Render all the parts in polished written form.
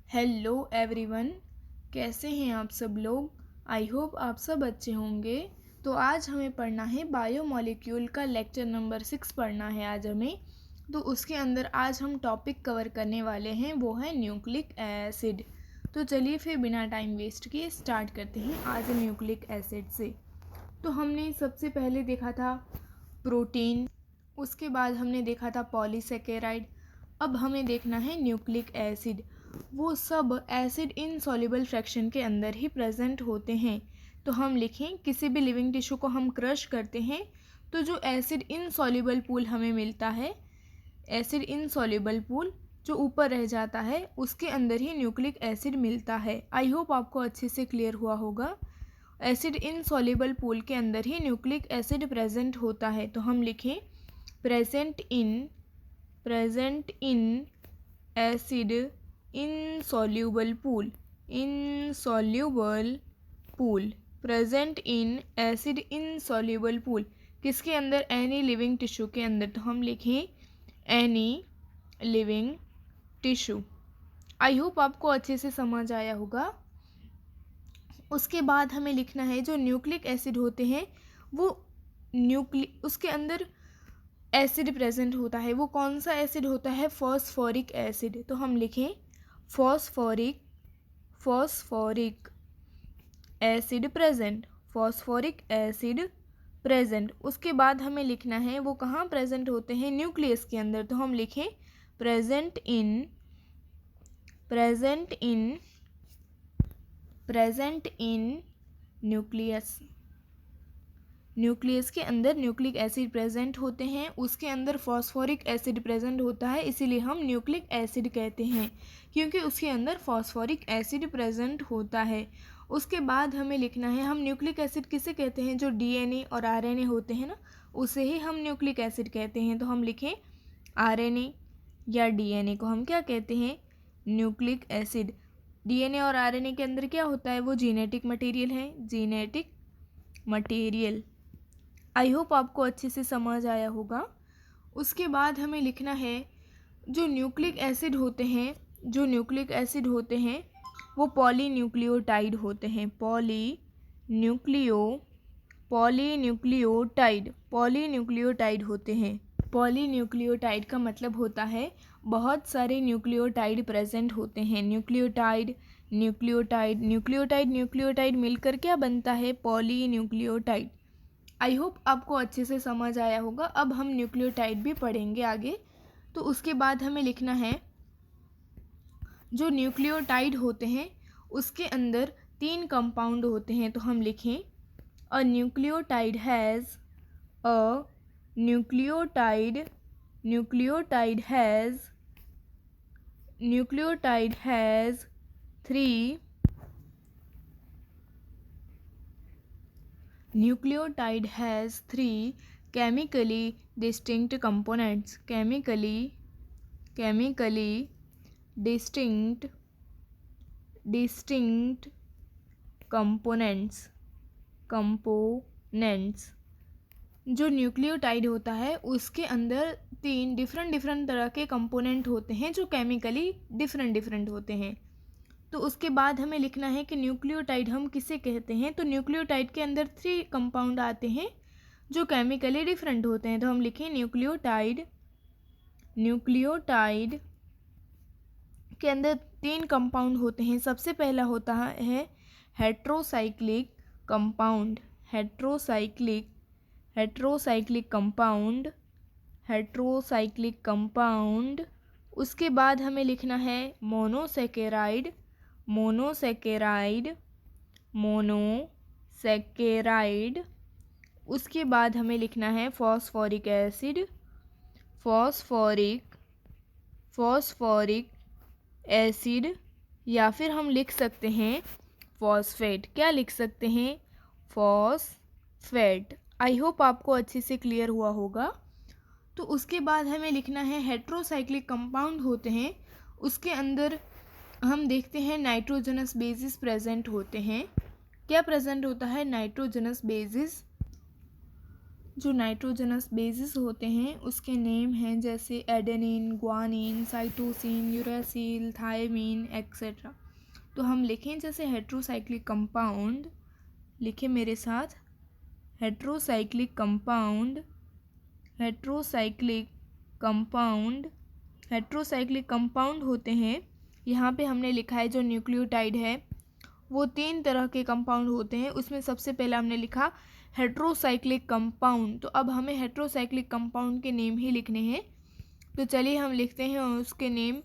Hello everyone, कैसे हैं आप सब लोग। आई होप आप सब अच्छे होंगे। तो आज हमें पढ़ना है बायोमोलिक्यूल का लेक्चर नंबर 6 पढ़ना है आज हमें। तो उसके अंदर आज हम टॉपिक कवर करने वाले हैं, वो है न्यूक्लिक एसिड। तो चलिए फिर बिना टाइम वेस्ट किए स्टार्ट करते हैं आज न्यूक्लिक एसिड से। तो हमने सबसे पहले देखा था प्रोटीन, उसके बाद हमने देखा था पॉलीसेकेराइड। अब हमें देखना है न्यूक्लिक एसिड। वो सब एसिड इनसॉल्युबल फ्रैक्शन के अंदर ही प्रेजेंट होते हैं। तो हम लिखें, किसी भी लिविंग टिश्यू को हम क्रश करते हैं तो जो एसिड इनसॉल्युबल पूल हमें मिलता है, एसिड इनसॉल्युबल पूल जो ऊपर रह जाता है, उसके अंदर ही न्यूक्लिक एसिड मिलता है। आई होप आपको अच्छे से क्लियर हुआ होगा। एसिड इनसॉल्युबल पूल के अंदर ही न्यूक्लिक एसिड प्रेजेंट होता है। तो हम लिखें present in acid insoluble pool, present in acid insoluble pool किसके अंदर, एनी लिविंग टिश्यू के अंदर। तो हम लिखें एनी लिविंग टिश्यू। आई होप आपको अच्छे से समझ आया होगा। उसके बाद हमें लिखना है जो न्यूक्लिक एसिड होते हैं वो उसके अंदर एसिड प्रेजेंट होता है। वो कौन सा एसिड होता है, फॉस्फोरिक एसिड। तो हम लिखें फॉस्फोरिक एसिड प्रेजेंट। उसके बाद हमें लिखना है वो कहाँ प्रेजेंट होते हैं, न्यूक्लियस के अंदर। तो हम लिखें प्रेजेंट इन न्यूक्लियस के अंदर न्यूक्लिक एसिड प्रेजेंट होते हैं। उसके अंदर फॉस्फोरिक एसिड प्रेजेंट होता है, इसीलिए हम न्यूक्लिक एसिड कहते हैं, क्योंकि उसके अंदर फॉस्फोरिक एसिड प्रेजेंट होता है। उसके बाद हमें लिखना है, हम न्यूक्लिक एसिड किसे कहते हैं, जो डीएनए और आरएनए होते हैं ना, उसे ही हम न्यूक्लिक एसिड कहते हैं। तो हम लिखें आरएनए या डीएनए को हम क्या कहते हैं, न्यूक्लिक एसिड। डीएनए और आरएनए के अंदर क्या होता है, वो जीनेटिक मटेरियल है, जीनेटिक मटेरियल। आई होप आपको अच्छे से समझ आया होगा। उसके बाद हमें लिखना है जो न्यूक्लिक एसिड होते हैं वो पॉलीन्यूक्लियोटाइड होते हैं। पॉलीन्यूक्लियोटाइड होते हैं। पॉलीन्यूक्लियोटाइड का मतलब होता है बहुत सारे न्यूक्लियोटाइड प्रेजेंट होते हैं। न्यूक्लियोटाइड मिलकर क्या बनता है, पॉलीन्यूक्लियोटाइड। आई होप आपको अच्छे से समझ आया होगा। अब हम न्यूक्लियोटाइड भी पढ़ेंगे आगे। तो उसके बाद हमें लिखना है जो न्यूक्लियोटाइड होते हैं उसके अंदर 3 कंपाउंड होते हैं। तो हम लिखें अ nucleotide has 3 Nucleotide has 3 chemically distinct components. Chemically distinct components. जो न्यूक्लियोटाइड होता है उसके अंदर 3 डिफरेंट तरह के कंपोनेंट होते हैं जो केमिकली डिफरेंट होते हैं। तो उसके बाद हमें लिखना है कि न्यूक्लियोटाइड हम किसे कहते हैं। तो न्यूक्लियोटाइड के अंदर 3 कंपाउंड आते हैं जो केमिकली डिफरेंट होते हैं। तो हम लिखें न्यूक्लियोटाइड के अंदर 3 कंपाउंड होते हैं। सबसे पहला होता है हेट्रोसाइक्लिक कंपाउंड। उसके बाद हमें लिखना है मोनोसेकेराइड। उसके बाद हमें लिखना है फॉस्फोरिक एसिड या फिर हम लिख सकते हैं फॉस्फेट। क्या लिख सकते हैं, फॉस्फेट। आई होप आपको अच्छे से क्लियर हुआ होगा। तो उसके बाद हमें लिखना है हेट्रोसाइक्लिक कंपाउंड होते हैं, उसके अंदर हम देखते हैं नाइट्रोजनस बेसिस प्रेजेंट होते हैं। क्या प्रेजेंट होता है, नाइट्रोजनस बेसिस। जो नाइट्रोजनस बेसिस होते हैं उसके नेम हैं जैसे adenine, guanine, cytosine, uracil, thymine etcetera. तो हम लिखें जैसे हेट्रोसाइक्लिक कंपाउंड, लिखें मेरे साथ, heterocyclic compound, heterocyclic compound, heterocyclic compound होते हैं। यहाँ पे हमने लिखा है जो न्यूक्लियोटाइड है वो 3 तरह के कंपाउंड होते हैं, उसमें सबसे पहला हमने लिखा हेट्रोसाइक्लिक कंपाउंड। तो अब हमें हेट्रोसाइक्लिक कंपाउंड के नेम ही लिखने हैं, तो चलिए हम लिखते हैं उसके नेम।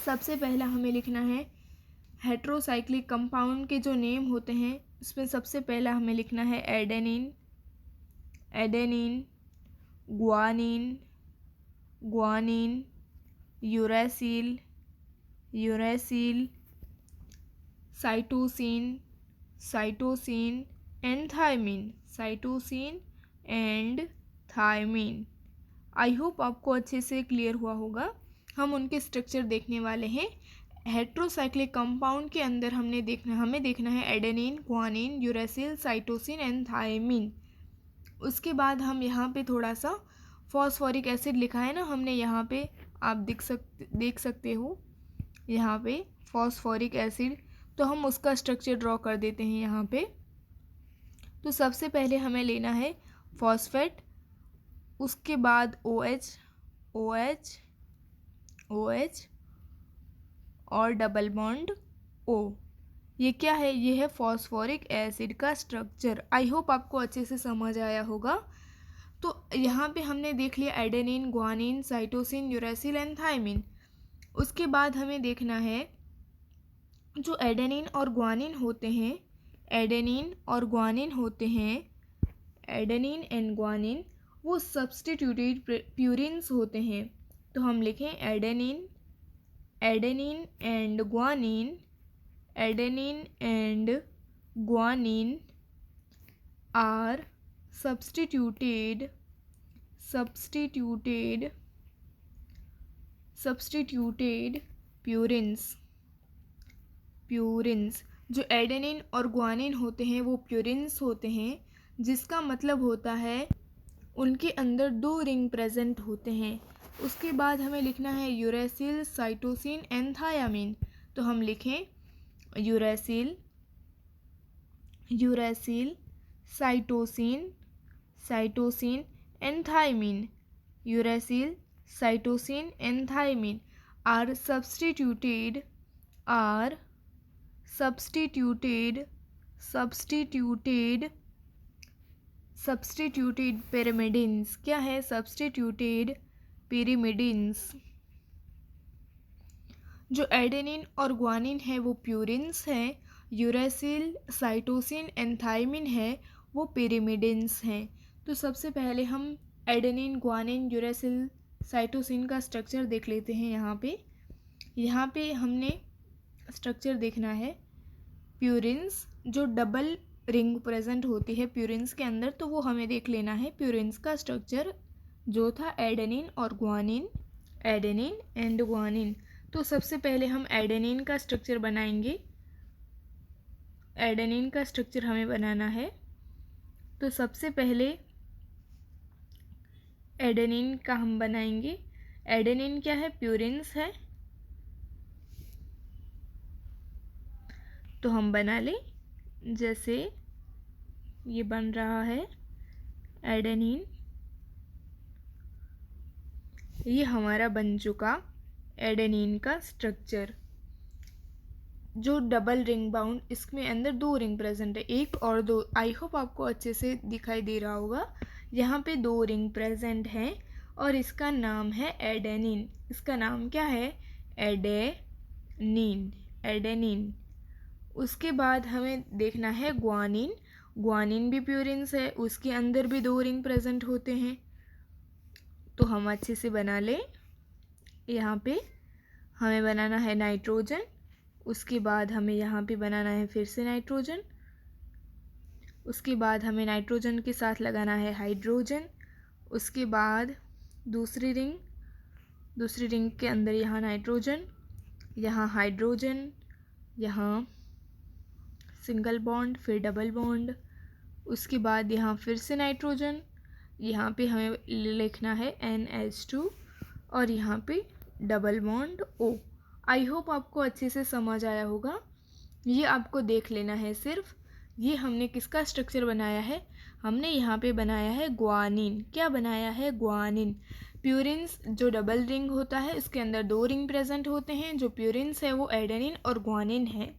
सबसे पहला हमें लिखना है हेट्रोसाइक्लिक कंपाउंड के जो नेम होते हैं उसमें सबसे पहला हमें लिखना है adenine, adenine, guanine, guanine, uracil, uracil, cytosine, cytosine and thymine, cytosine and thymine. I hope आपको अच्छे से क्लियर हुआ होगा। हम उनके स्ट्रक्चर देखने वाले हैं। हेट्रोसाइक्लिक कंपाउंड के अंदर हमें देखना है adenine, guanine, uracil, cytosine and thymine. उसके बाद हम यहाँ पे थोड़ा सा फॉस्फोरिक एसिड लिखा है ना हमने, यहाँ पे आप देख सकते हो यहाँ पे फॉस्फोरिक एसिड। तो हम उसका स्ट्रक्चर ड्रॉ कर देते हैं यहाँ पे। तो सबसे पहले हमें लेना है फॉस्फेट, उसके बाद OH, OH, OH और डबल बॉन्ड O। ये क्या है? ये है फॉस्फोरिक एसिड का स्ट्रक्चर। आई होप आपको अच्छे से समझ आया होगा। तो यहाँ पे हमने देख लिया adenine, guanine, cytosine, uracil and thymine. उसके बाद हमें देखना है जो एडेनिन और ग्वानिन होते हैं, एडेनिन और ग्वानिन होते हैं, एडेनिन एंड ग्वानिन वो सब्स्टिट्यूटेड प्यूरिन्स होते हैं। तो हम लिखें adenine, adenine and guanine, adenine and guanine are substituted purines. Purines जो एडेनिन और ग्वानिन होते हैं वो प्यूरिन्स होते हैं, जिसका मतलब होता है उनके अंदर 2 रिंग प्रेजेंट होते हैं। उसके बाद हमें लिखना है यूरेसिल, साइटोसिन एंड थायमीन। तो हम लिखें uracil, uracil, cytosine, cytosine and thymine, uracil, cytosine and thymine are substituted pyrimidines। क्या है? Substituted pyrimidines। जो एडेनिन और ग्वानिन है वो प्यूरिन्स हैं, यूरेसिल, साइटोसिन एंड थायमीन है वो pyrimidines हैं। तो सबसे पहले हम एडेनिन, ग्वानिन, यूरेसिल, साइटोसिन का स्ट्रक्चर देख लेते हैं। यहाँ पे हमने स्ट्रक्चर देखना है प्यूरिन्स जो डबल रिंग प्रेजेंट होती है प्यूरिन्स के अंदर, तो वो हमें देख लेना है प्यूरिन्स का स्ट्रक्चर जो था एडेनिन और ग्वानिन, एडेनिन एंड ग्वानिन। तो सबसे पहले हम एडेनिन का स्ट्रक्चर बनाएंगे। एडेनिन का स्ट्रक्चर हमें बनाना है, तो सबसे पहले एडेनिन का हम बनाएंगे। एडेनिन क्या है? प्यूरिन्स है, तो हम बना लें। जैसे ये बन रहा है एडेनिन, ये हमारा बन चुका एडेनिन का स्ट्रक्चर जो डबल रिंग बाउंड, इसमें अंदर 2 रिंग प्रेजेंट है, 1 और 2। आई होप आपको अच्छे से दिखाई दे रहा होगा। यहाँ पे 2 रिंग प्रेजेंट हैं और इसका नाम है एडेनिन। इसका नाम क्या है? Adenine, adenine. उसके बाद हमें देखना है ग्वानिन। ग्वानिन भी प्यूरिन्स है, उसके अंदर भी 2 रिंग प्रेजेंट होते हैं, तो हम अच्छे से बना लें। यहाँ पे हमें बनाना है नाइट्रोजन, उसके बाद हमें यहाँ पे बनाना है फिर से नाइट्रोजन, उसके बाद हमें नाइट्रोजन के साथ लगाना है हाइड्रोजन, उसके बाद दूसरी रिंग के अंदर यहाँ नाइट्रोजन, यहाँ हाइड्रोजन, यहाँ सिंगल बॉन्ड, फिर डबल बॉन्ड, उसके बाद यहाँ फिर से नाइट्रोजन, यहाँ पे हमें लिखना है NH2 और यहाँ पे डबल बॉन्ड O। आई होप आपको अच्छे से समझ आया होगा। ये आपको देख लेना है सिर्फ। ये हमने किसका स्ट्रक्चर बनाया है, हमने यहाँ पे बनाया है ग्वानिन। क्या बनाया है, ग्वानिन। प्यूरिन्स जो डबल रिंग होता है उसके अंदर 2 रिंग प्रेजेंट होते हैं, जो प्यूरिन्स है वो एडेनिन और ग्वानिन है।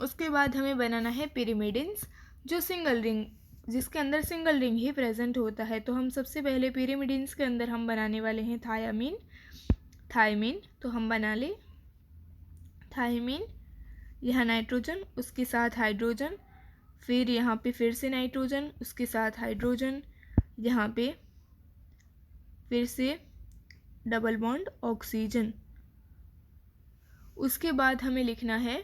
उसके बाद हमें बनाना है पिरिमिडिन्स जो सिंगल रिंग, जिसके अंदर सिंगल रिंग ही प्रेजेंट होता है। तो हम सबसे पहले पिरिमिडिन्स के अंदर हम बनाने वाले हैं थायमीन। तो हम बना ले थायमीन, यहाँ नाइट्रोजन उसके साथ हाइड्रोजन, फिर यहाँ पे फिर से नाइट्रोजन उसके साथ हाइड्रोजन, यहाँ पे फिर से डबल बॉन्ड ऑक्सीजन। उसके बाद हमें लिखना है,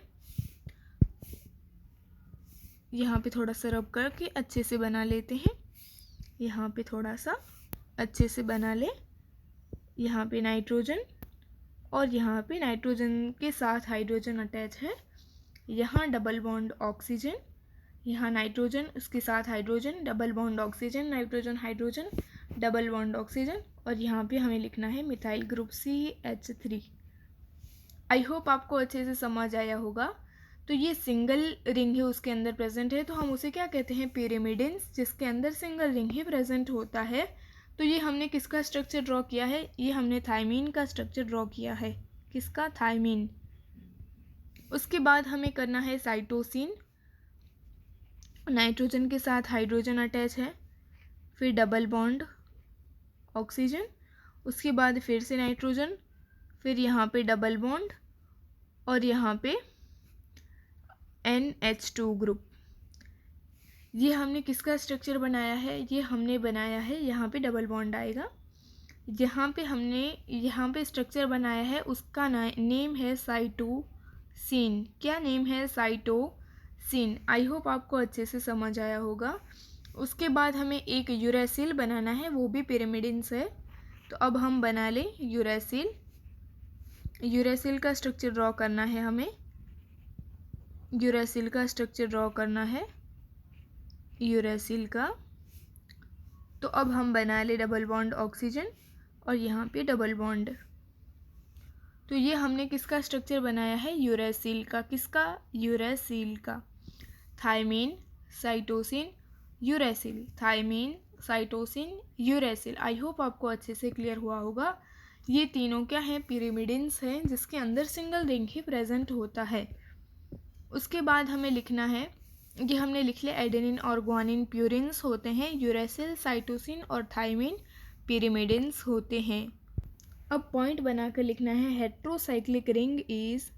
यहाँ पे थोड़ा सा रब करके अच्छे से बना लेते हैं, यहाँ पे थोड़ा सा अच्छे से बना ले। यहाँ पे नाइट्रोजन और यहाँ पे नाइट्रोजन के साथ हाइड्रोजन अटैच है, यहाँ डबल बॉन्ड ऑक्सीजन, यहाँ नाइट्रोजन उसके साथ hydrogen, double bond oxygen, nitrogen hydrogen, double bond oxygen, और यहाँ पे हमें लिखना है मिथाइल ग्रुप CH3। आई होप आपको अच्छे से समझ आया होगा। तो ये सिंगल रिंग है उसके अंदर प्रेजेंट है, तो हम उसे क्या कहते हैं, पिरिमिडिन्स, जिसके अंदर सिंगल रिंग ही प्रेजेंट होता है। तो ये हमने किसका स्ट्रक्चर ड्रॉ किया है, ये हमने थायमीन का स्ट्रक्चर ड्रॉ किया है। किसका, थायमीन। उसके बाद हमें करना है साइटोसिन, नाइट्रोजन के साथ हाइड्रोजन अटैच है, फिर डबल बॉन्ड ऑक्सीजन, उसके बाद फिर से नाइट्रोजन, फिर यहाँ पे डबल बॉन्ड और यहाँ पे NH2 ग्रुप। ये हमने किसका स्ट्रक्चर बनाया है, ये हमने बनाया है, यहाँ पे डबल बॉन्ड आएगा। यहाँ पे हमने यहाँ पे स्ट्रक्चर बनाया है, उसका नेम है साइटोसिन। क्या नेम है, साइटोसिन। आई होप आपको अच्छे से समझ आया होगा। उसके बाद हमें एक यूरेसिल बनाना है, वो भी पिरिमिडिन्स है। तो अब हम बना लें यूरेसिल। यूरेसिल का स्ट्रक्चर ड्रॉ करना है हमें, यूरेसिल का स्ट्रक्चर ड्रॉ करना है, यूरेसिल का। तो अब हम बना ले डबल बॉन्ड ऑक्सीजन और यहाँ पे डबल बॉन्ड। तो ये हमने किसका स्ट्रक्चर बनाया है, यूरेसिल का। किसका, यूरेसिल का। Thymine, cytosine, uracil, thymine, cytosine, uracil. I hope आपको अच्छे से क्लियर हुआ होगा। ये तीनों क्या हैं, पिरिमिडिन्स हैं, जिसके अंदर सिंगल रिंग ही प्रेजेंट होता है। उसके बाद हमें लिखना है, ये हमने लिख लिया, एडेनिन और ग्वानिन प्यूरिन्स होते हैं, यूरेसिल, साइटोसिन और थायमीन पिरिमिडिन्स होते हैं। अब पॉइंट बनाकर लिखना है, heterocyclic ring is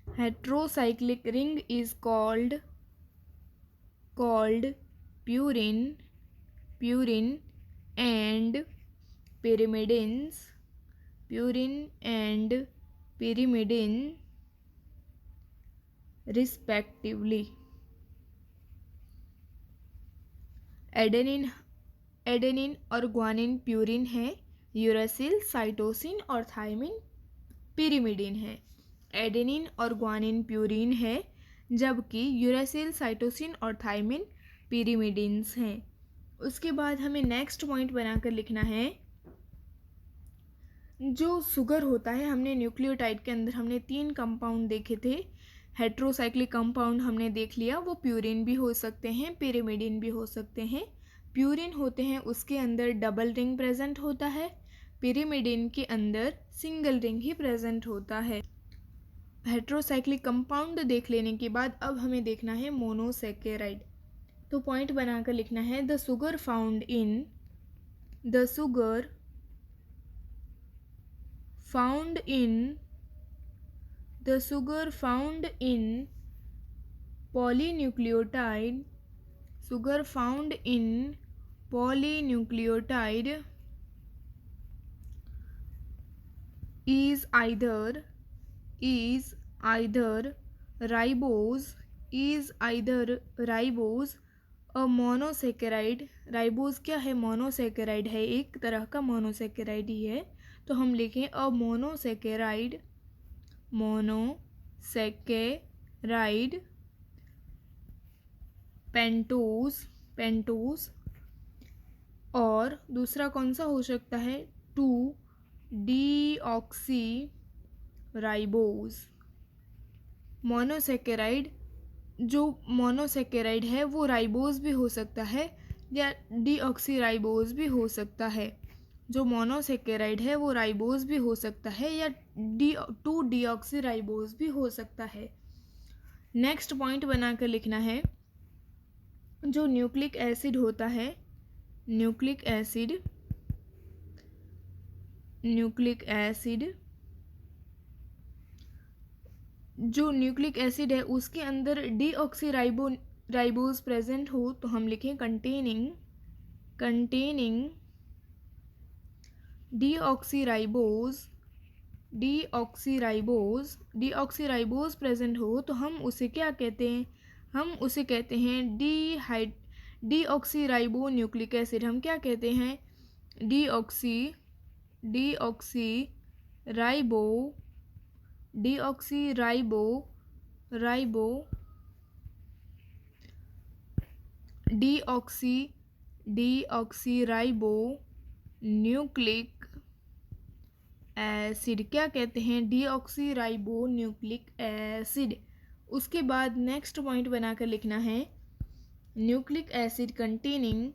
heterocyclic ring is called purine and pyrimidine respectively. Adenine और ग्वानिन प्यूरिन है, यूरेसिल, साइटोसिन और थायमीन पिरिमिडिन है। एडेनिन और ग्वानिन प्यूरिन है, जबकि यूरेसिल, साइटोसिन और थायमीन पिरिमिडिन्स हैं। उसके बाद हमें नेक्स्ट पॉइंट बनाकर लिखना है, जो शुगर होता है, हमने न्यूक्लियोटाइड के अंदर हमने 3 कंपाउंड देखे थे। हेट्रोसाइक्लिक कंपाउंड हमने देख लिया, वो प्यूरिन भी हो सकते हैं, पिरिमिडिन भी हो सकते हैं। प्यूरिन होते हैं उसके अंदर डबल रिंग प्रेजेंट होता है, पिरिमिडिन के अंदर सिंगल रिंग ही प्रेजेंट होता है। हेट्रोसाइक्लिक कंपाउंड देख लेने के बाद अब हमें देखना है मोनोसैकेराइड। तो पॉइंट बनाकर लिखना है, the sugar found in polynucleotide is either ribose a monosaccharide. Ribose क्या है, मोनोसेकेराइड है, एक तरह का मोनोसेकेराइड ही है। तो हम लिखें अ मोनोसेकेराइड मोनोसैकेराइड, पेंटोज, और दूसरा कौन सा हो सकता है, 2-डीऑक्सी मोनोसैकेराइड। जो मोनोसैकेराइड है वो राइबोज भी हो सकता है या डीऑक्सीराइबोज भी हो सकता है। जो मोनोसैकेराइड है वो राइबोज भी हो सकता है या 2-डीऑक्सीराइबोज भी हो सकता है। नेक्स्ट पॉइंट बनाकर लिखना है, जो न्यूक्लिक एसिड होता है, न्यूक्लिक एसिड जो न्यूक्लिक एसिड है उसके अंदर डीऑक्सीराइबोज प्रेजेंट हो तो हम लिखें कंटेनिंग डीऑक्सीराइबोज प्रेजेंट हो तो हम उसे क्या कहते हैं, हम उसे कहते हैं डीऑक्सीराइबो न्यूक्लिक एसिड। हम क्या कहते हैं, डीऑक्सीराइबो न्यूक्लिक एसिड, क्या कहते हैं, डीऑक्सीराइबो न्यूक्लिक एसिड। उसके बाद नेक्स्ट पॉइंट बनाकर लिखना है, nucleic acid containing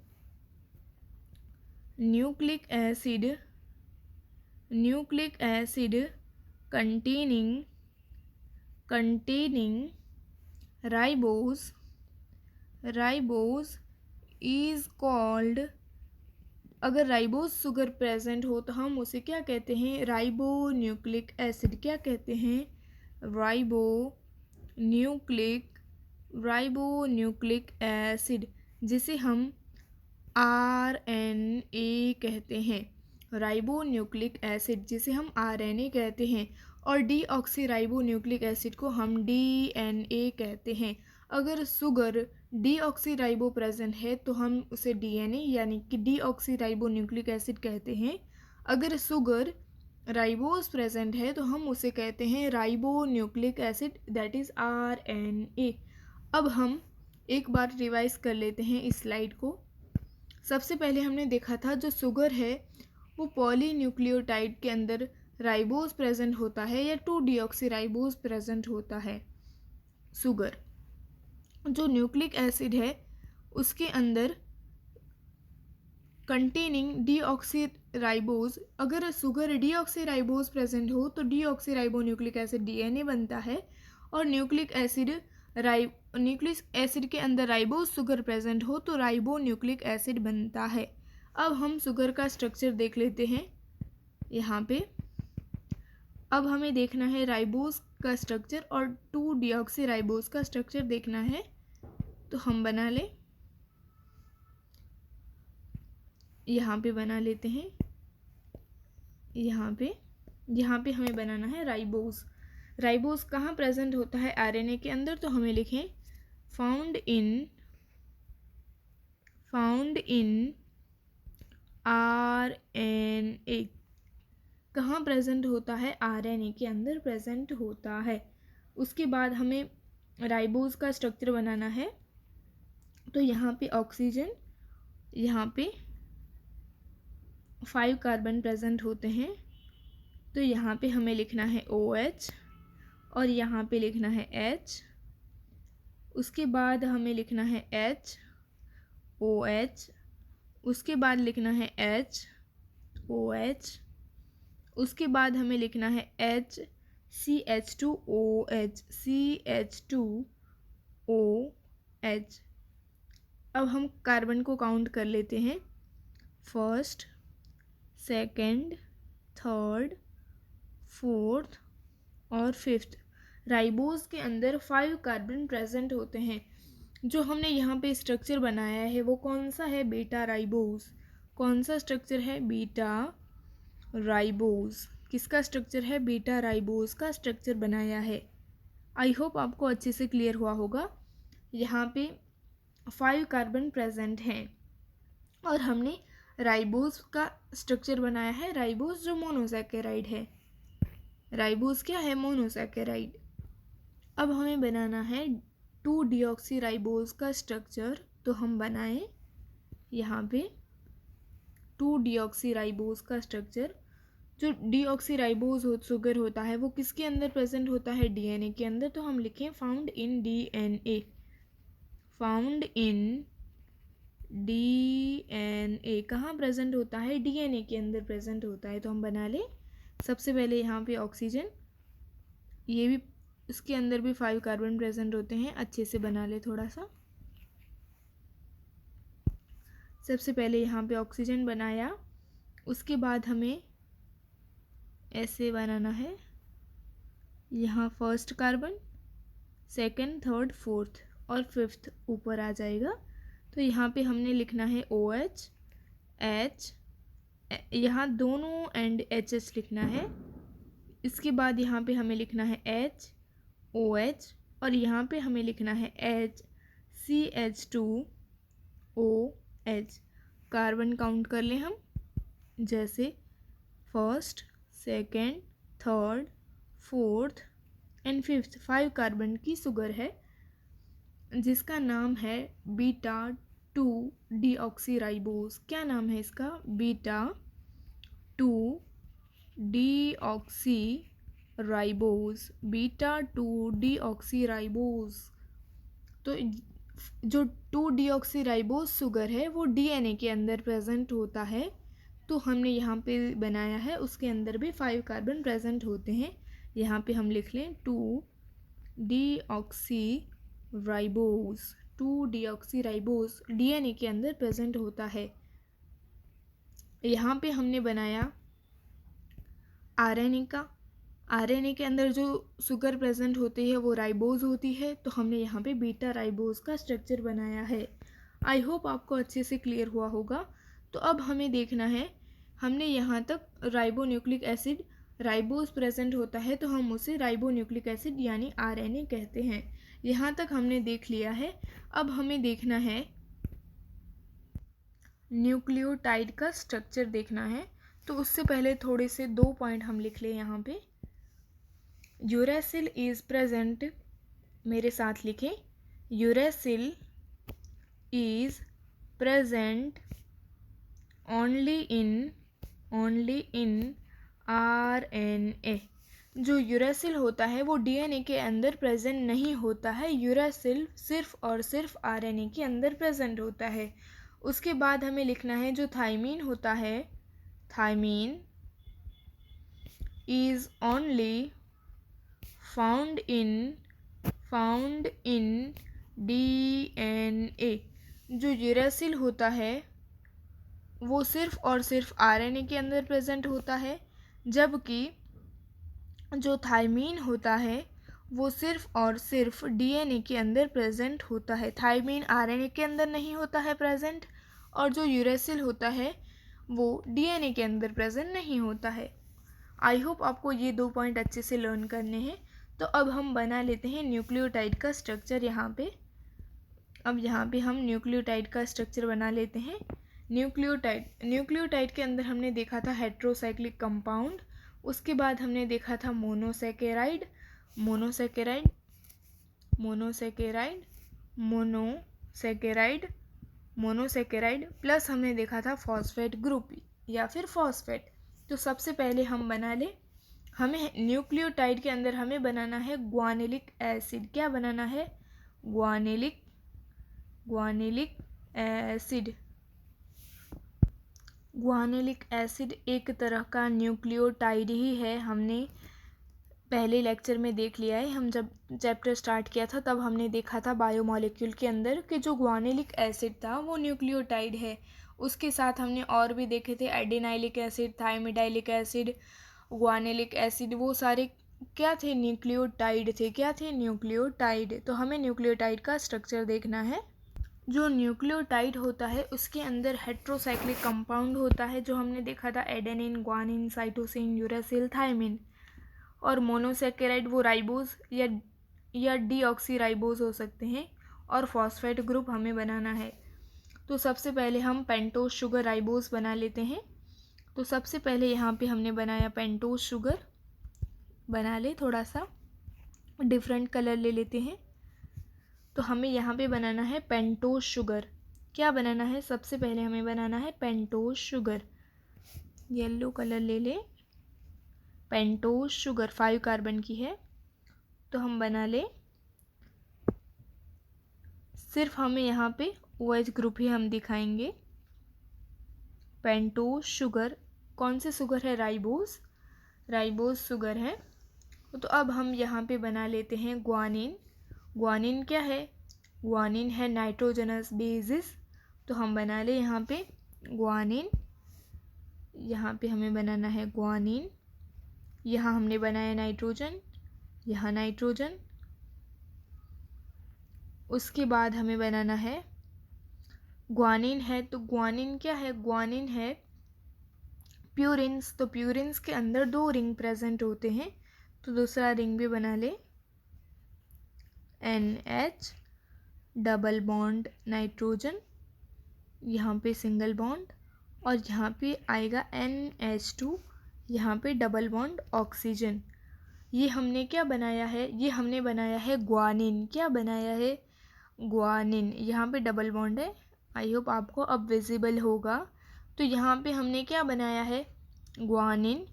ribose is called. अगर राइबोज शुगर प्रेजेंट हो तो हम उसे क्या कहते हैं, राइबो न्यूक्लिक एसिड। क्या कहते हैं, राइबो न्यूक्लिक एसिड, जिसे हम RNA कहते हैं। राइबो न्यूक्लिक एसिड जिसे हम RNA कहते हैं, और डीऑक्सीराइबो न्यूक्लिक एसिड को हम DNA कहते हैं। अगर शुगर डीऑक्सीराइबो प्रेजेंट है तो हम उसे DNA यानी कि डीऑक्सीराइबो न्यूक्लिक एसिड कहते हैं। अगर शुगर राइबोज प्रेजेंट है तो हम उसे कहते हैं ribo nucleic acid, that is RNA। अब हम एक बार रिवाइज कर लेते हैं इस स्लाइड को। सबसे पहले हमने देखा था जो शुगर है वो पॉलीन्यूक्लियोटाइड के अंदर राइबोज प्रेजेंट होता है या 2-डीऑक्सीराइबोज प्रेजेंट होता है शुगर। जो न्यूक्लिक एसिड है उसके अंदर कंटेनिंग डीऑक्सीराइबोज, अगर शुगर डीऑक्सीराइबोज प्रेजेंट हो तो डीऑक्सीराइबो न्यूक्लिक एसिड DNA बनता है, और न्यूक्लिक एसिड के अंदर राइबोज शुगर प्रेजेंट हो तो राइबो न्यूक्लिक एसिड बनता है। अब हम शुगर का स्ट्रक्चर देख लेते हैं यहाँ पे। अब हमें देखना है राइबोज का स्ट्रक्चर और 2-डीऑक्सीराइबोज का स्ट्रक्चर देखना है, तो हम बना लें, यहाँ पे बना लेते हैं। यहाँ पे हमें बनाना है राइबोज कहाँ प्रेजेंट होता है, RNA के अंदर, तो हमें लिखें फाउंड इन RNA। कहाँ प्रेजेंट होता है, RNA के अंदर प्रेजेंट होता है। उसके बाद हमें राइबोज का स्ट्रक्चर बनाना है, तो यहाँ पे ऑक्सीजन, यहाँ पे 5 कार्बन प्रेजेंट होते हैं, तो यहाँ पे हमें लिखना है OH और यहाँ पे लिखना है H। उसके बाद हमें लिखना है OH, उसके बाद लिखना है OH, उसके बाद हमें लिखना है CH2OH। अब हम कार्बन को काउंट कर लेते हैं, फर्स्ट, सेकंड, थर्ड, फोर्थ और फिफ्थ। राइबोज के अंदर 5 कार्बन प्रेजेंट होते हैं। जो हमने यहाँ पे स्ट्रक्चर बनाया है वो कौन सा है, बीटा राइबोज। कौन सा स्ट्रक्चर है, बीटा राइबोज। किसका स्ट्रक्चर है, बीटा राइबोज का स्ट्रक्चर बनाया है। आई होप आपको अच्छे से क्लियर हुआ होगा। यहाँ पे 5 कार्बन प्रेजेंट हैं और हमने राइबोज का स्ट्रक्चर बनाया है, राइबोज जो मोनोसैकेराइड है। राइबोज क्या है? मोनोसैकेराइड। अब हमें बनाना है 2-डीऑक्सी-राइबोज का स्ट्रक्चर, तो हम बनाएं यहाँ पे 2-डीऑक्सी-राइबोज का स्ट्रक्चर। जो डीऑक्सी-राइबोज शुगर होता है वो किसके अंदर प्रेजेंट होता है? डीएनए के अंदर। तो हम लिखें found in DNA, found in DNA. कहाँ प्रेजेंट होता है? डीएनए के अंदर प्रेजेंट होता है। तो हम बना लें सबसे पहले यहाँ पे ऑक्सीजन, ये भी इसके अंदर भी 5 कार्बन प्रेजेंट होते हैं। अच्छे से बना ले थोड़ा सा। सबसे पहले यहाँ पे ऑक्सीजन बनाया, उसके बाद हमें ऐसे बनाना है, यहाँ first carbon, second, third, fourth और फिफ्थ ऊपर आ जाएगा। तो यहाँ पे हमने लिखना है OH, H, यहाँ दोनों एंड HH लिखना है। इसके बाद यहाँ पे हमें लिखना है H, OH और यहाँ पे हमें लिखना है H, CH2OH। कार्बन काउंट कर लें हम, जैसे first, second, third, fourth and fifth. 5 carbon की शुगर है जिसका नाम है β2-डीऑक्सीराइबोज। क्या नाम है इसका? β2-डीऑक्सीराइबोज, β2-डीऑक्सीराइबोज। तो जो 2-डीऑक्सीराइबोज शुगर है वो डीएनए के अंदर प्रेजेंट होता है। तो हमने यहाँ पे बनाया है, उसके अंदर भी 5 कार्बन प्रेजेंट होते हैं। यहाँ पे हम लिख लें 2-डीऑक्सीराइबोज। 2-डीऑक्सीराइबोज डीएनए के अंदर प्रेजेंट होता है। यहाँ पे हमने बनाया आरएनए का। आरएनए के अंदर जो शुगर प्रेजेंट होती है वो राइबोज होती है। तो हमने यहाँ पे बीटा राइबोज का स्ट्रक्चर बनाया है। आई होप आपको अच्छे से क्लियर हुआ होगा। तो अब हमें देखना है, हमने यहाँ तक राइबोन्यूक्लिक एसिड, राइबोज प्रेजेंट होता है तो हम उसे राइबोन्यूक्लिक एसिड यानी आरएनए कहते हैं। यहाँ तक हमने देख लिया है। अब हमें देखना है न्यूक्लियोटाइड का स्ट्रक्चर देखना है। तो उससे पहले थोड़े से 2 पॉइंट हम लिख लें यहाँ पे। यूरेसिल इज प्रेजेंट, मेरे साथ लिखें, uracil is present only in RNA. जो यूरेसिल होता है वो डीएनए के अंदर प्रेजेंट नहीं होता है। यूरेसिल सिर्फ और सिर्फ आरएनए के अंदर प्रेजेंट होता है। उसके बाद हमें लिखना है जो थायमीन होता है, thymine is only found in DNA. जो यूरेसिल होता है वो सिर्फ और सिर्फ आरएनए के अंदर प्रेजेंट होता है, जबकि जो थायमीन होता है वो सिर्फ और सिर्फ डीएनए के अंदर प्रेजेंट होता है। थायमीन आरएनए के अंदर नहीं होता है प्रेजेंट, और जो यूरेसिल होता है वो डीएनए के अंदर प्रेजेंट नहीं होता है। आई होप आपको ये 2 पॉइंट अच्छे से लर्न करने हैं। तो अब हम बना लेते हैं न्यूक्लियोटाइड का स्ट्रक्चर यहाँ पे। अब यहाँ पे हम न्यूक्लियोटाइड का स्ट्रक्चर बना लेते हैं। न्यूक्लियोटाइड के अंदर हमने देखा था हेट्रोसाइक्लिक कंपाउंड, उसके बाद हमने देखा था मोनोसैकेराइड, प्लस हमने देखा था फॉस्फेट ग्रुप या फिर फॉस्फेट। तो सबसे पहले हम बना ले, हमें न्यूक्लियोटाइड के अंदर हमें बनाना है ग्वानिलिक एसिड। क्या बनाना है? ग्वानिलिक एसिड। ग्वानिलिक एसिड एक तरह का न्यूक्लियोटाइड ही है। हमने पहले लेक्चर में देख लिया है। हम जब चैप्टर स्टार्ट किया था तब हमने देखा था बायोमॉलिक्यूल के अंदर कि जो ग्वानिलिक एसिड था वो न्यूक्लियोटाइड है। उसके साथ हमने और भी देखे थे एडिनाइलिक एसिड, थायमिडाइलिक एसिड, ग्वानिलिक एसिड, वो सारे क्या थे? न्यूक्लियोटाइड थे। क्या थे? न्यूक्लियोटाइड। तो हमें न्यूक्लियोटाइड का स्ट्रक्चर देखना है। जो न्यूक्लियोटाइड होता है उसके अंदर हेट्रोसाइक्लिक कंपाउंड होता है, जो हमने देखा था adenine, guanine, cytosine, uracil, thymine. और मोनोसैकेराइड वो राइबोज या डीऑक्सीराइबोज हो सकते हैं। और फॉस्फेट ग्रुप हमें बनाना है। तो सबसे पहले हम पेंटोज शुगर राइबोज बना लेते हैं। तो सबसे पहले यहाँ पे हमने बनाया पेंटोज शुगर। बना ले, थोड़ा सा डिफरेंट कलर ले लेते हैं। तो हमें यहाँ पे बनाना है पेंटोज शुगर। क्या बनाना है? सबसे पहले हमें बनाना है पेंटोज शुगर। येलो कलर ले ले। पेंटोज शुगर 5 कार्बन की है, तो हम बना ले। सिर्फ हमें यहाँ पे OH ग्रुप ही हम दिखाएंगे। पेंटोज शुगर, कौन से शुगर है? राइबोस, राइबोस शुगर है। तो अब हम यहाँ पे बना लेते हैं ग्वानिन। ग्वानिन क्या है? ग्वानिन है नाइट्रोजनस बेसिस। तो हम बना ले यहाँ पे ग्वानिन। यहाँ पे हमें बनाना है ग्वानिन। यहाँ हमने बनाया नाइट्रोजन, यहाँ नाइट्रोजन। उसके बाद हमें बनाना है ग्वानिन है, तो ग्वानिन क्या है? ग्वानिन है प्यूरिन्स। तो प्यूरिन्स के अंदर 2 रिंग प्रेजेंट होते हैं, तो दूसरा रिंग भी बना ले। NH डबल बॉन्ड नाइट्रोजन, यहाँ पे सिंगल बॉन्ड, और यहाँ पे आएगा NH2, यहाँ पे डबल बॉन्ड ऑक्सीजन। ये हमने क्या बनाया है? ये हमने बनाया है ग्वानिन। क्या बनाया है? ग्वानिन। यहाँ पे डबल बॉन्ड है, आई होप आपको अब विजिबल होगा। तो यहाँ पे हमने क्या बनाया है? ग्वानिन।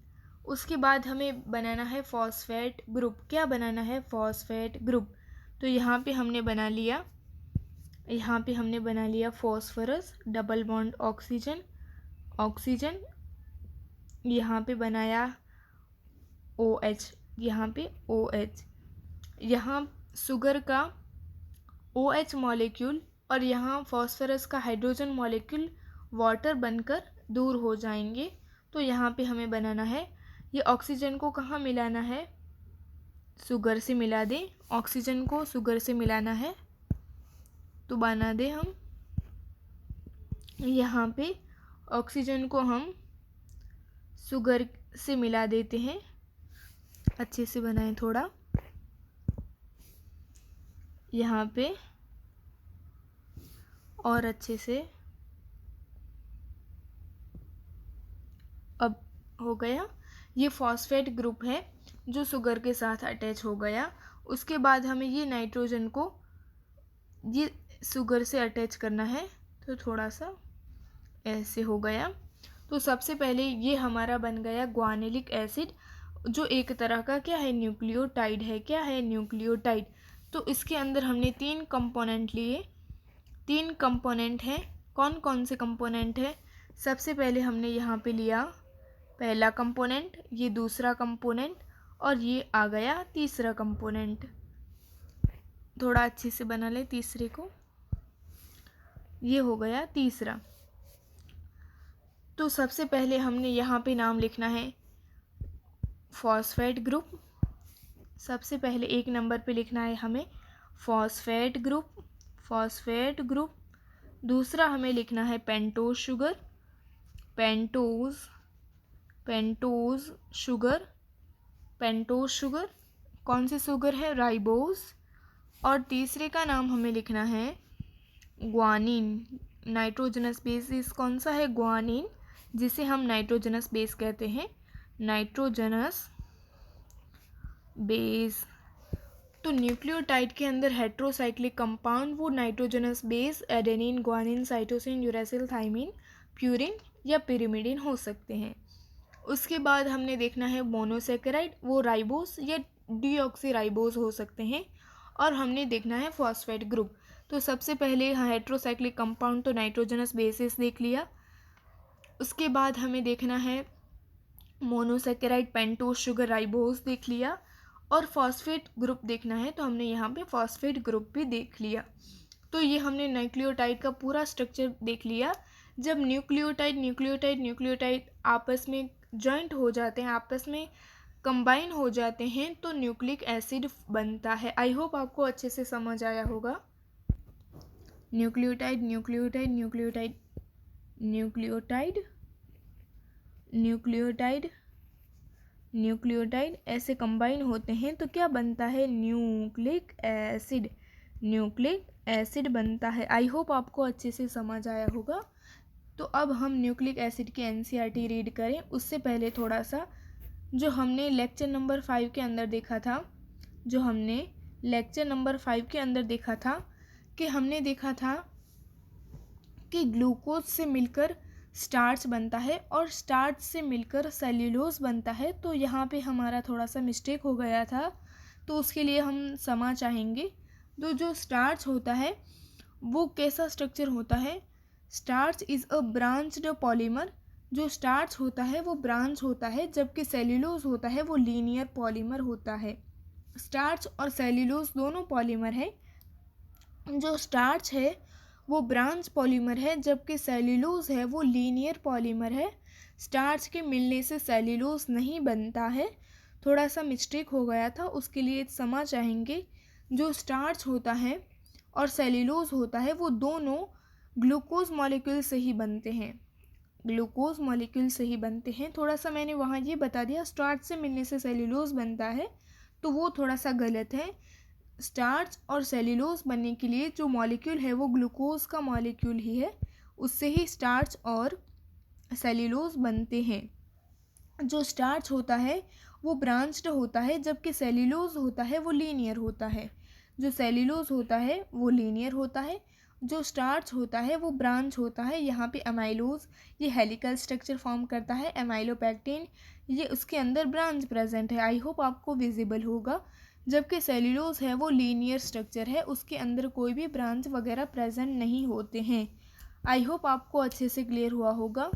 उसके बाद हमें बनाना है फॉस्फेट ग्रुप। क्या बनाना है? Phosphate group. तो यहाँ पे हमने बना लिया, यहाँ पे हमने बना लिया phosphorus, double bond oxygen, oxygen. यहाँ पे बनाया OH, यहाँ पे OH। यहाँ शुगर का OH मॉलिक्यूल और यहाँ फॉस्फोरस का हाइड्रोजन मॉलिक्यूल वाटर बनकर दूर हो जाएंगे। तो यहाँ पे हमें बनाना है, ये ऑक्सीजन को कहाँ मिलाना है? शुगर से मिला दें। ऑक्सीजन को शुगर से मिलाना है, तो बना दे हम यहाँ पे ऑक्सीजन को हम शुगर से मिला देते हैं। अच्छे से बनाएं थोड़ा, यहाँ पे और अच्छे से। अब हो गया, ये फॉस्फेट ग्रुप है जो शुगर के साथ अटैच हो गया। उसके बाद हमें ये नाइट्रोजन को ये शुगर से अटैच करना है, तो थोड़ा सा ऐसे हो गया। तो सबसे पहले ये हमारा बन गया ग्वानिलिक एसिड, जो एक तरह का क्या है? न्यूक्लियोटाइड है। क्या है? न्यूक्लियोटाइड। तो इसके अंदर हमने 3 कंपोनेंट लिए। 3 कंपोनेंट हैं। कौन कौन से कंपोनेंट है? सबसे पहले हमने यहाँ पे लिया पहला कंपोनेंट, ये दूसरा कंपोनेंट, और ये आ गया तीसरा कंपोनेंट। थोड़ा अच्छे से बना ले तीसरे को, ये हो गया तीसरा। तो सबसे पहले हमने यहाँ पे नाम लिखना है फॉस्फेट ग्रुप। सबसे पहले 1 नंबर पे लिखना है हमें फॉस्फेट ग्रुप, फॉस्फेट ग्रुप। दूसरा हमें लिखना है pentose sugar, pentose, pentose sugar, pentose sugar. कौन सी शुगर है? राइबोस। और तीसरे का नाम हमें लिखना है ग्वानिन। नाइट्रोजनस बेस कौन सा है? ग्वानिन, जिसे हम नाइट्रोजनस बेस कहते हैं, नाइट्रोजनस बेस। तो न्यूक्लियोटाइड के अंदर हेट्रोसाइक्लिक कंपाउंड वो nitrogenous base adenine, guanine, cytosine, uracil, thymine, purine या पिरिमिडिन हो सकते हैं। उसके बाद हमने देखना है मोनोसेकेराइड, वो राइबोस या डीऑक्सीराइबोस हो सकते हैं। और हमने देखना है फॉस्फेट ग्रुप। तो सबसे पहले हेट्रोसाइक्लिक कंपाउंड तो नाइट्रोजनस बेसिस देख लिया। उसके बाद हमें देखना है मोनोसेकेराइड, पेंटोज शुगर, राइबोस देख लिया। और फॉस्फेट ग्रुप देखना है, तो हमने यहाँ पे फॉस्फेट ग्रुप भी देख लिया। तो ये हमने न्यूक्लियोटाइड का पूरा स्ट्रक्चर देख लिया। जब न्यूक्लियोटाइड न्यूक्लियोटाइड न्यूक्लियोटाइड आपस में जॉइंट हो जाते हैं, आपस में कंबाइन हो जाते हैं, तो न्यूक्लिक एसिड बनता है। आई होप आपको अच्छे से समझ आया होगा। Nucleotide nucleotide nucleotide nucleotide nucleotide nucleotide ऐसे कंबाइन होते हैं तो क्या बनता है? न्यूक्लिक एसिड, न्यूक्लिक एसिड बनता है। आई होप आपको अच्छे से समझ आया होगा। तो अब हम न्यूक्लिक एसिड की NCERT रीड करें, उससे पहले थोड़ा सा जो हमने लेक्चर नंबर 5 के अंदर देखा था, कि हमने देखा था कि ग्लूकोज से मिलकर स्टार्च बनता है और स्टार्च से मिलकर सेल्यूलोज बनता है। तो यहाँ पे हमारा थोड़ा सा मिस्टेक हो गया था, तो उसके लिए हम क्षमा चाहेंगे। तो जो स्टार्च होता है वो कैसा स्ट्रक्चर होता है? Starch is a branched polymer. जो स्टार्च होता है वो ब्रांच होता है, जबकि सेल्यूलोज होता है वो लीनियर पॉलीमर होता है। स्टार्च और सेल्यूलोज दोनों पॉलीमर है। जो स्टार्च है वो ब्रांच पॉलीमर है, जबकि सेल्यूलोज है वो लीनियर पॉलीमर है। स्टार्च के मिलने से सेल्यूलोज नहीं बनता है। थोड़ा सा मिस्टेक हो गया था, उसके लिए क्षमा चाहेंगे। जो स्टार्च होता है और सेल्यूलोज होता है वो दोनों ग्लूकोज मॉलिक्यूल से ही बनते हैं। थोड़ा सा मैंने वहाँ ये बता दिया स्टार्च से मिलने से सेल्यूलोज बनता है, तो वो थोड़ा सा गलत है। स्टार्च और सेल्यूलोज बनने के लिए जो मॉलिक्यूल है वो ग्लूकोज का मॉलिक्यूल ही है, उससे ही स्टार्च और सेल्यूलोज बनते हैं। जो स्टार्च होता है वो ब्रांच्ड होता है, जबकि सेल्यूलोज होता है वो लीनियर होता है। जो सेल्यूलोज होता है वो लीनियर होता है, जो स्टार्च होता है वो ब्रांच होता है। यहाँ पे अमाइलोज ये हेलिकल स्ट्रक्चर फॉर्म करता है, अमाइलोपेक्टिन ये उसके अंदर ब्रांच प्रेजेंट है। आई होप आपको विजिबल होगा। जबकि सेल्यूलोज है वो लीनियर स्ट्रक्चर है, उसके अंदर कोई भी ब्रांच वगैरह प्रेजेंट नहीं होते हैं। आई होप आपको अच्छे से क्लियर हुआ होगा।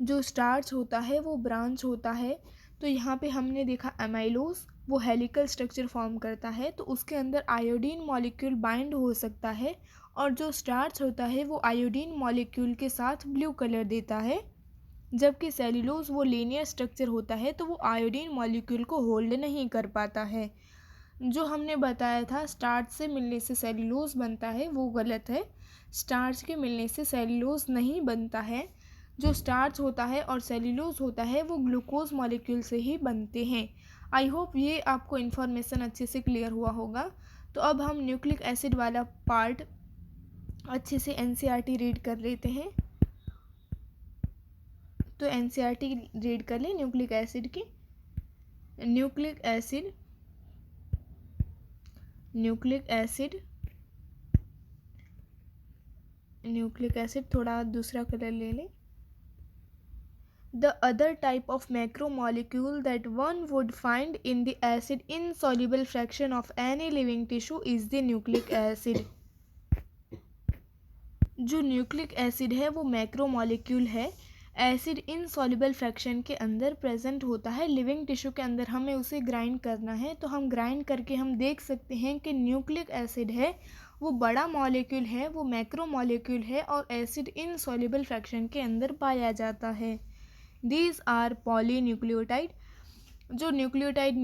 जो स्टार्च होता है वो ब्रांच होता है, तो यहाँ पे हमने देखा अमाइलोज वो हेलिकल स्ट्रक्चर फॉर्म करता है, तो उसके अंदर आयोडीन मॉलिक्यूल बाइंड हो सकता है, और जो स्टार्च होता है वो आयोडीन मॉलिक्यूल के साथ ब्लू कलर देता है। जबकि सेल्यूलोज वो लीनियर स्ट्रक्चर होता है, तो वो आयोडीन मॉलिक्यूल को होल्ड नहीं कर पाता है। जो हमने बताया था स्टार्च से मिलने से सेल्यूलोज बनता है वो गलत है। स्टार्च के मिलने से सेल्यूलोज नहीं बनता है। जो स्टार्च होता है और सेल्यूलोज होता है वो ग्लूकोज मॉलिक्यूल से ही बनते हैं। आई होप ये आपको इन्फॉर्मेशन अच्छे से क्लियर हुआ होगा। तो अब हम न्यूक्लिक एसिड वाला पार्ट अच्छे से एनसीईआरटी रीड कर लेते हैं। तो एनसीईआरटी रीड कर लें न्यूक्लिक एसिड की। न्यूक्लिक एसिड थोड़ा दूसरा कलर ले लें। The other type of macromolecule that one would find in the acid insoluble fraction of any living tissue is the nucleic acid. जो न्यूक्लिक एसिड है वो मैक्रोमोलिक्यूल है, एसिड इनसॉल्युबल फ्रैक्शन के अंदर प्रेजेंट होता है लिविंग टिश्यू के अंदर। हमें उसे ग्राइंड करना है, तो हम ग्राइंड करके हम देख सकते हैं कि न्यूक्लिक एसिड है वो बड़ा मॉलिक्यूल है, वो मैक्रोमोलिक्यूल है और एसिड इनसॉल्युबल फ्रैक्शन के अंदर पाया जाता है। These are polynucleotide। जो न्यूक्लियोटाइड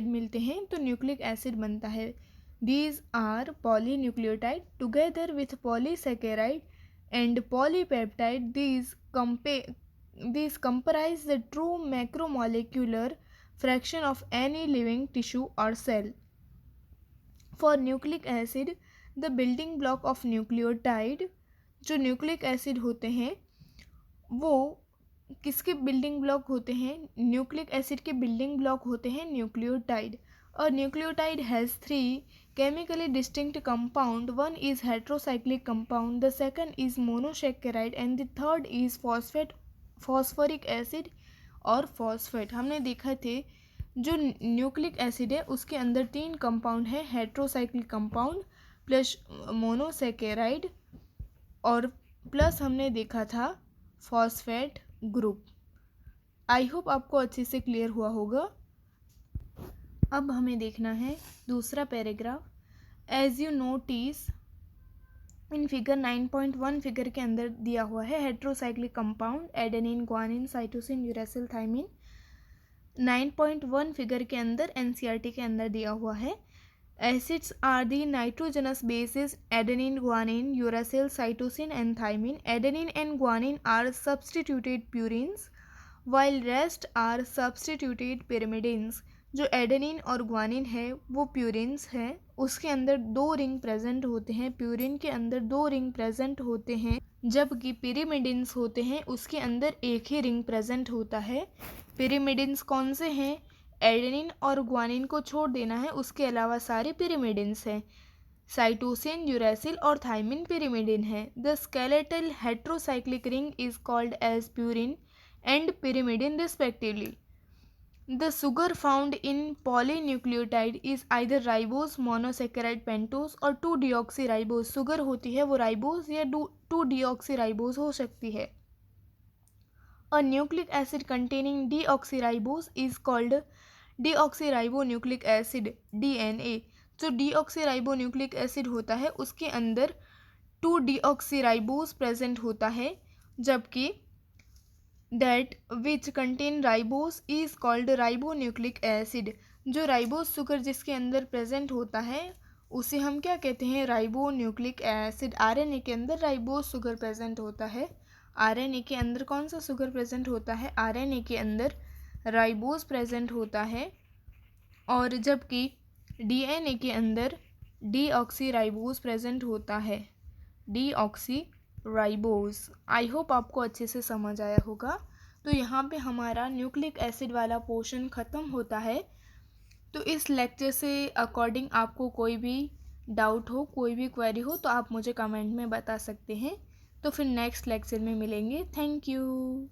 मिलते हैं तो न्यूक्लिक एसिड बनता है। These are polynucleotide together with polysaccharide and polypeptide. These comprise the true macromolecular fraction of any living tissue or cell. For nucleic acid, the building block of nucleotide, जो nucleic acid होते हैं वो किसके building block होते हैं? Nucleic acid के building block होते हैं न्यूक्लियोटाइड। और nucleotide has 3 chemically distinct compound. One is heterocyclic compound, the second is monosaccharide and the third is phosphoric acid और फॉस्फेट। हमने देखा थे जो न्यूक्लिक एसिड है उसके अंदर 3 कंपाउंड है, हेट्रोसाइक्लिक कंपाउंड प्लस मोनोसैकेराइड और प्लस हमने देखा था फॉस्फेट ग्रुप। आई होप आपको अच्छे से क्लियर हुआ होगा। अब हमें देखना है दूसरा paragraph. As you notice in figure 9.1 figure के अंदर दिया हुआ है heterocyclic compound adenine, guanine, cytosine, uracil, thymine. 9.1 figure के अंदर एनसीईआरटी के अंदर दिया हुआ है acids are the nitrogenous bases adenine, guanine, uracil, cytosine and thymine. Adenine and guanine are substituted purines while rest are substituted pyrimidines. जो adenine और guanine है वो प्यूरिन्स हैं, उसके अंदर 2 रिंग प्रेजेंट होते हैं, प्यूरिन के अंदर 2 रिंग प्रेजेंट होते हैं, जबकि पिरिमिडिन्स होते हैं उसके अंदर एक ही रिंग प्रेजेंट होता है। पिरिमिडिन्स कौन से हैं? एडेनिन और ग्वानिन को छोड़ देना है, उसके अलावा सारे पिरिमिडिन्स हैं। साइटोसिन, यूरैसिल और थाइमिन पिरिमिडिन है। The skeletal heterocyclic ring is called as purine and pyrimidine respectively. The sugar found in polynucleotide is either ribose, monosaccharide, pentose और 2-deoxyribose। शुगर होती है वो राइबोस या 2-deoxyribose हो सकती है। A nucleic acid containing deoxyribose is called deoxyribonucleic acid DNA। जो deoxyribonucleic acid होता है उसके अंदर 2-deoxyribose प्रेजेंट होता है, जबकि that which contain ribose is called ribonucleic acid। जो राइबोस शुगर जिसके अंदर प्रेजेंट होता है उसे हम क्या कहते हैं? Ribonucleic acid. आरएनए के अंदर राइबोस शुगर प्रेजेंट होता है। आरएनए के अंदर कौन सा शुगर प्रेजेंट होता है? आरएनए के अंदर राइबोस प्रेजेंट होता है, और जबकि डीएनए के अंदर डीऑक्सीराइबोस प्रेजेंट होता है। डीऑक्सीराइबोस। आई होप आपको अच्छे से समझ आया होगा। तो यहाँ पे हमारा न्यूक्लिक एसिड वाला पोर्शन ख़त्म होता है। तो इस लेक्चर से अकॉर्डिंग आपको कोई भी डाउट हो, कोई भी क्वेरी हो तो आप मुझे कमेंट में बता सकते हैं। तो फिर नेक्स्ट लेक्चर में मिलेंगे। Thank you.